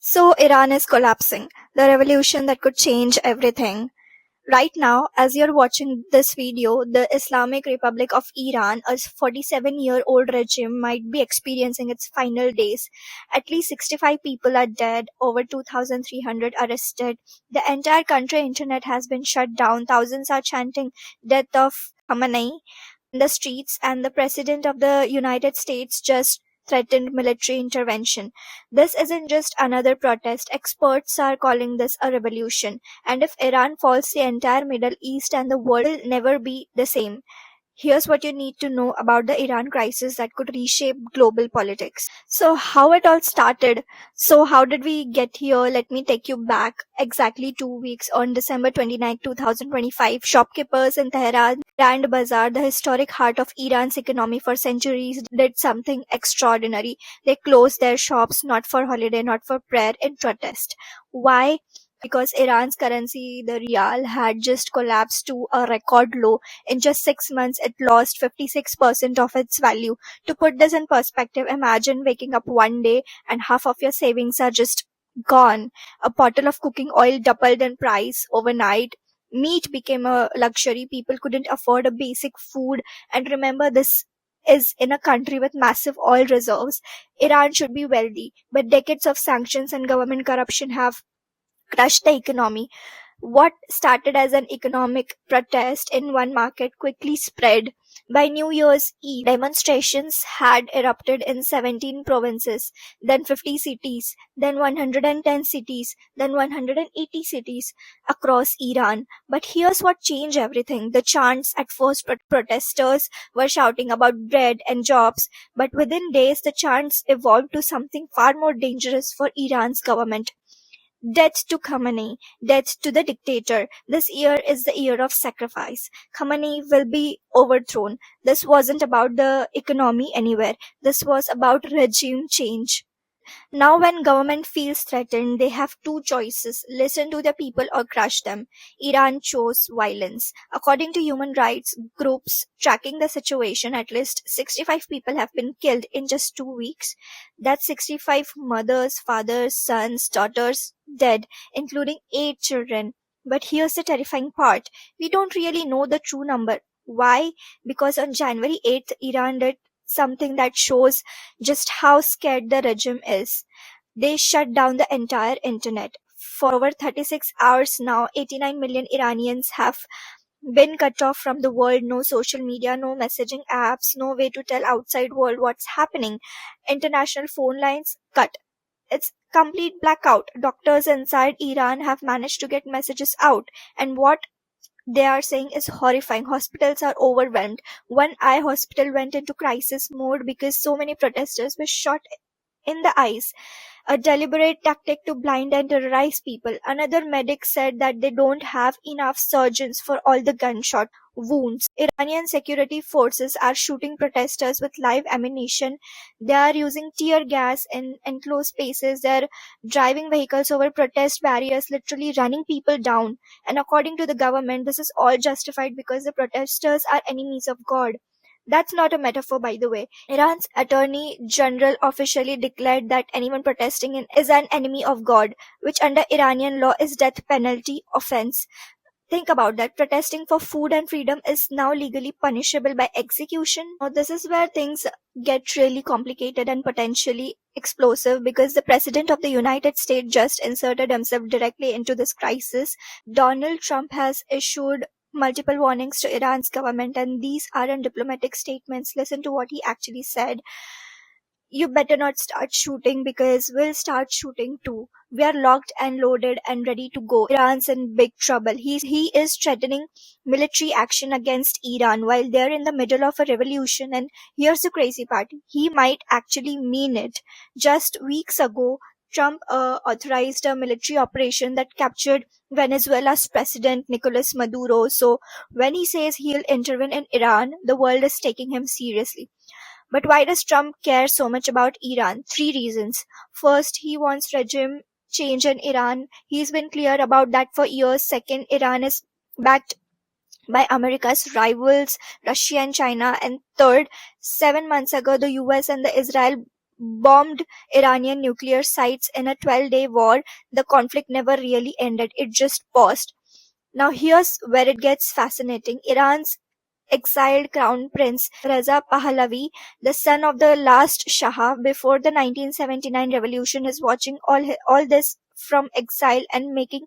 So Iran is collapsing, the revolution that could change everything. Right now, as you're watching this video, the Islamic Republic of Iran, a 47-year-old regime, might be experiencing its final days. At least 65 people are dead, over 2,300 arrested. The entire country internet has been shut down. Thousands are chanting death of Khamenei in the streets, and the President of the United States just threatened military intervention. This isn't just another protest. Experts are calling this a revolution. And if Iran falls, the entire Middle East and the world will never be the same. Here's what you need to know about the Iran crisis that could reshape global politics. So, how it all started. So, how did we get here? Let me take you back exactly 2 weeks. On December 29, 2025, shopkeepers in Tehran Grand Bazaar, the historic heart of Iran's economy for centuries, did something extraordinary. They closed their shops not for holiday, not for prayer, in protest. Why? Because Iran's currency, the rial, had just collapsed to a record low. In just 6 months, it lost 56% of its value. To put this in perspective, imagine waking up one day and half of your savings are just gone. A bottle of cooking oil doubled in price overnight. Meat became a luxury. People couldn't afford a basic food. And remember, this is in a country with massive oil reserves. Iran should be wealthy, but decades of sanctions and government corruption have crushed the economy. What started as an economic protest in one market quickly spread. By New Year's Eve, demonstrations had erupted in 17 provinces, then 50 cities, then 110 cities, then 180 cities across Iran. But here's what changed everything. The chants at first, protesters were shouting about bread and jobs, but within days the chants evolved to something far more dangerous for Iran's government. Death to Khamenei, death to the dictator. This year is the year of sacrifice. Khamenei will be overthrown. This wasn't about the economy anywhere. This was about regime change. Now when government feels threatened, they have two choices: listen to the people or crush them. Iran chose violence. According to human rights groups tracking the situation, at least 65 people have been killed in just 2 weeks. That's 65 mothers, fathers, sons, daughters dead, including 8 children. But here's the terrifying part. We don't really know the true number. Why? Because on January 8th, Iran did something that shows just how scared the regime is. They shut down the entire internet. For over 36 hours now, 89 million Iranians have been cut off from the world. No social media, no messaging apps, no way to tell outside world what's happening. International phone lines cut. It's complete blackout. Doctors inside Iran have managed to get messages out, and what they are saying is horrifying. Hospitals are overwhelmed. One eye hospital went into crisis mode because so many protesters were shot in the eyes, a deliberate tactic to blind and terrorize people. Another medic said that they don't have enough surgeons for all the gunshot wounds. Iranian security forces are shooting protesters with live ammunition. They are using tear gas in enclosed spaces. They're driving vehicles over protest barriers, literally running people down. And according to the government, this is all justified because the protesters are enemies of God. That's not a metaphor, by the way. Iran's attorney general officially declared that anyone is an enemy of God, which under Iranian law is death penalty offense. Think about that. Protesting for food and freedom is now legally punishable by execution. Now, this is where things get really complicated and potentially explosive because the President of the United States just inserted himself directly into this crisis. Donald Trump has issued multiple warnings to Iran's government, and these aren't diplomatic statements. Listen to what he actually said. You better not start shooting because we'll start shooting too. We are locked and loaded and ready to go. Iran's in big trouble. He is threatening military action against Iran while they're in the middle of a revolution. And here's the crazy part. He might actually mean it. Just weeks ago, Trump authorized a military operation that captured Venezuela's president Nicolas Maduro. So when he says he'll intervene in Iran, the world is taking him seriously. But why does Trump care so much about Iran? 3 reasons. First, he wants regime change in Iran. He's been clear about that for years. Second, Iran is backed by America's rivals, Russia and China. And third, 7 months ago, the US and the Israel bombed Iranian nuclear sites in a 12-day war. The conflict never really ended, it just paused. Now, here's where it gets fascinating. Iran's exiled crown prince Reza Pahlavi, the son of the last Shah before the 1979 revolution, is watching all this from exile and making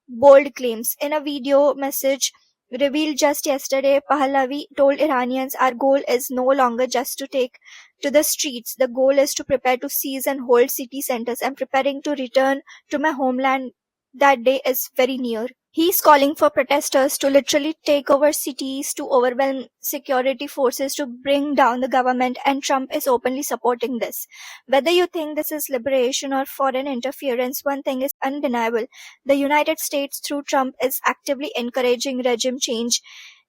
bold claims. In a video message revealed just yesterday, Pahlavi told Iranians, "Our goal is no longer just to take to the streets. The goal is to prepare to seize and hold city centers. I'm preparing to return to my homeland. That day is very near." He's calling for protesters to literally take over cities, to overwhelm security forces, to bring down the government, and Trump is openly supporting this. Whether you think this is liberation or foreign interference, one thing is undeniable. The United States, through Trump, is actively encouraging regime change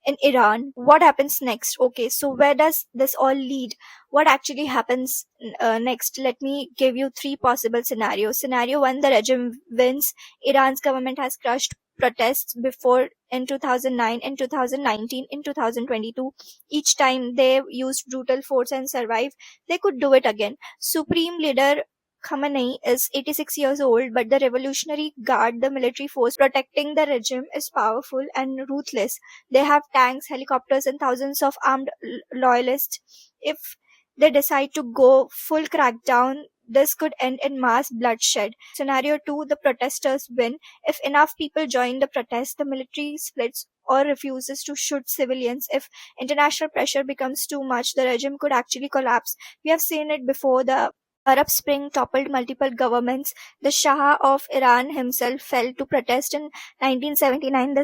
in Iran. What happens next? Okay, so where does this all lead? What actually happens next? Let me give you three possible scenarios. Scenario one, the regime wins. Iran's government has crushed protests before in 2009, in 2019, in 2022. Each time they used brutal force and survived, they could do it again. Supreme leader Khamenei is 86 years old, but the Revolutionary Guard, the military force protecting the regime, is powerful and ruthless. They have tanks, helicopters, and thousands of armed loyalists. If they decide to go full crackdown, this could end in mass bloodshed. Scenario 2, the protesters win. If enough people join the protest, the military splits or refuses to shoot civilians. If international pressure becomes too much, the regime could actually collapse. We have seen it before. The Arab Spring toppled multiple governments. The Shah of Iran himself fell to protest in 1979.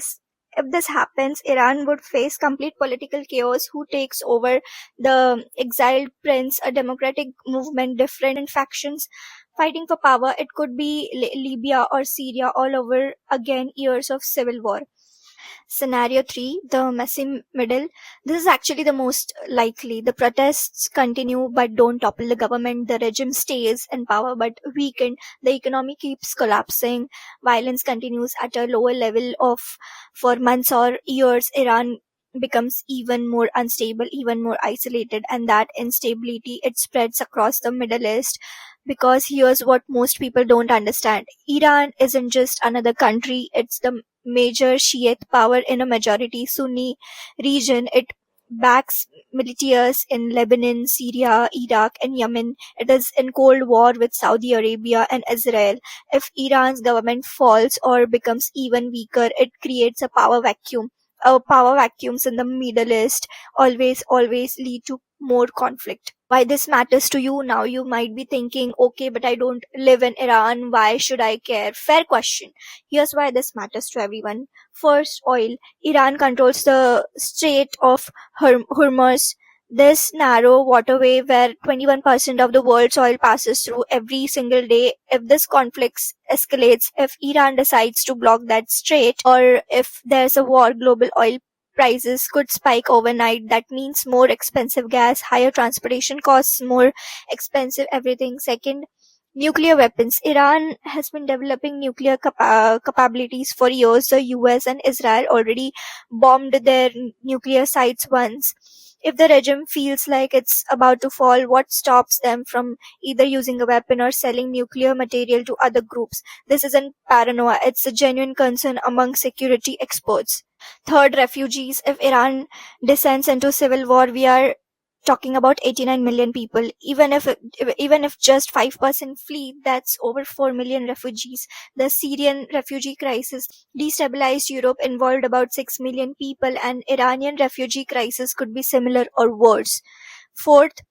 If this happens, Iran would face complete political chaos. Who takes over? The exiled prince, a democratic movement, different factions fighting for power. It could be Libya or Syria all over again, years of civil war. Scenario 3, the messy middle. This is actually the most likely. The protests continue but don't topple the government. The regime stays in power but weakened. The economy keeps collapsing. Violence continues at a lower level of for months or years. Iran becomes even more unstable, even more isolated, and that instability, it spreads across the Middle East. Because here's what most people don't understand. Iran isn't just another country, it's the major Shiite power in a majority Sunni region. It backs militias in Lebanon, Syria, Iraq, and Yemen. It is in cold war with Saudi Arabia and Israel. If Iran's government falls or becomes even weaker, it creates a power vacuum. Power vacuums in the Middle East always lead to more conflict. Why this matters to you now? You might be thinking, okay, but I don't live in Iran. Why should I care? Fair question. Here's why this matters to everyone. First, oil. Iran controls the Strait of Hormuz, this narrow waterway where 21% of the world's oil passes through every single day. If this conflict escalates, if Iran decides to block that strait, or if there's a war, global oil prices could spike overnight. That means more expensive gas, higher transportation costs, more expensive everything. Second, nuclear weapons. Iran has been developing nuclear capabilities for years. The US and Israel already bombed their nuclear sites once. If the regime feels like it's about to fall, what stops them from either using a weapon or selling nuclear material to other groups? This isn't paranoia, it's a genuine concern among security experts. Third, refugees. If Iran descends into civil war, we are talking about 89 million people. Even if just 5% flee, that's over 4 million refugees. The Syrian refugee crisis destabilized Europe, involved about 6 million people, and Iranian refugee crisis could be similar or worse. Fourth,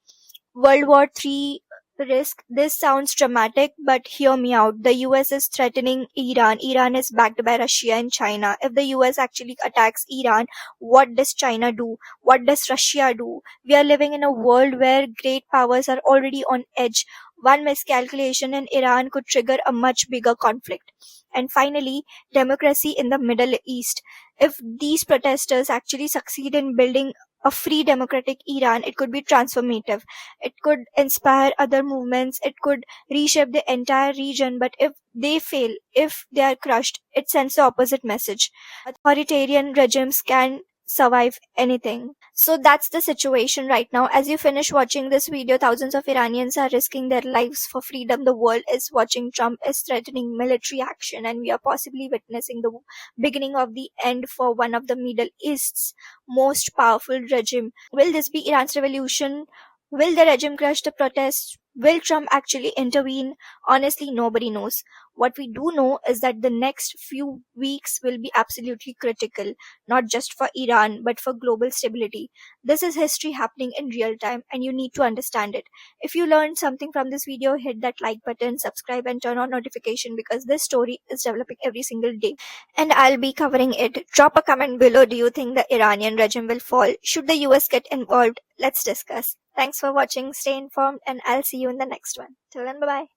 World War III risk. This sounds dramatic, but hear me out. The US is threatening Iran. Iran is backed by Russia and China. If the US actually attacks Iran, what does China do? What does Russia do? We are living in a world where great powers are already on edge. One miscalculation in Iran could trigger a much bigger conflict. And finally, democracy in the Middle East. If these protesters actually succeed in building a free democratic Iran, it could be transformative. It could inspire other movements. It could reshape the entire region. But if they fail, if they are crushed, it sends the opposite message. Authoritarian regimes can survive anything. So that's the situation right now. As you finish watching this video, thousands of Iranians are risking their lives for freedom. The world is watching. Trump is threatening military action, and we are possibly witnessing the beginning of the end for one of the Middle East's most powerful regime. Will this be Iran's revolution? Will the regime crush the protests? Will Trump actually intervene? Honestly, nobody knows. What we do know is that the next few weeks will be absolutely critical, not just for Iran, but for global stability. This is history happening in real time, and you need to understand it. If you learned something from this video, hit that like button, subscribe, and turn on notification, because this story is developing every single day. And I'll be covering it. Drop a comment below. Do you think the Iranian regime will fall? Should the US get involved? Let's discuss. Thanks for watching. Stay informed, and I'll see you in the next one. Till then, bye bye.